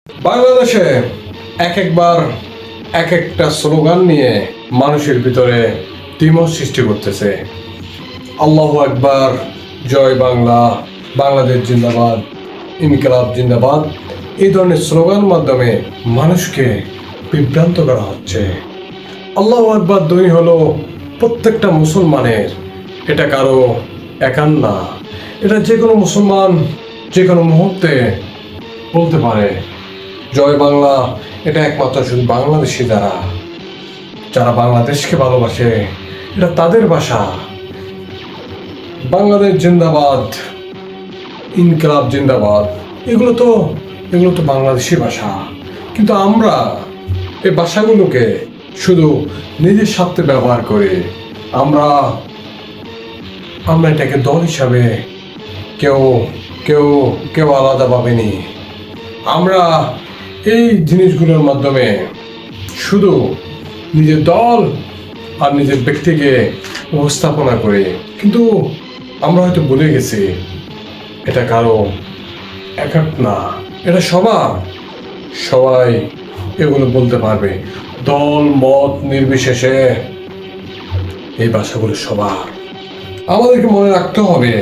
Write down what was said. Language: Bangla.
বাংলাদেশে একবার এক একটা স্লোগান নিয়ে মানুষের ভিতরে দ্বিমত সৃষ্টি করতেছে। আল্লাহু আকবার, জয় বাংলা, বাংলাদেশ জিন্দাবাদ, ইনকিলাব জিন্দাবাদ, এই ধরনের স্লোগান মাধ্যমে মানুষকে বিভ্রান্ত করা হচ্ছে। আল্লাহু আকবার ধ্বনি হলো প্রত্যেকটা মুসলমানের, এটা কারো একার না। এটা যে কোনো মুসলমান যে কোনো মুহূর্তে বলতে পারে। জয় বাংলা, এটা একমাত্র শুধু বাংলাদেশি যারা বাংলাদেশকে ভালোবাসে, এটা তাদের ভাষা। বাংলাদেশ জিন্দাবাদ, ইনকিলাব জিন্দাবাদ, এগুলো তো বাংলাদেশি ভাষা। কিন্তু আমরা এই ভাষাগুলোকে শুধু নিজের স্বার্থে ব্যবহার করি। আমরা এটাকে দল হিসাবে কেউ কেউ কেউ আলাদা ভাবেনি। আমরা এই জিনিসগুলোর মাধ্যমে শুধু নিজের দল আর নিজের ব্যক্তিকে উপস্থাপনা করি, কিন্তু আমরা হয়তো ভুলে গেছি এটা কারো একাক না, এটা সবাই এগুলো বলতে পারবে। দল মত নির্বিশেষে এই ভাষাগুলো সবার। আমাদেরকে মনে রাখতে হবে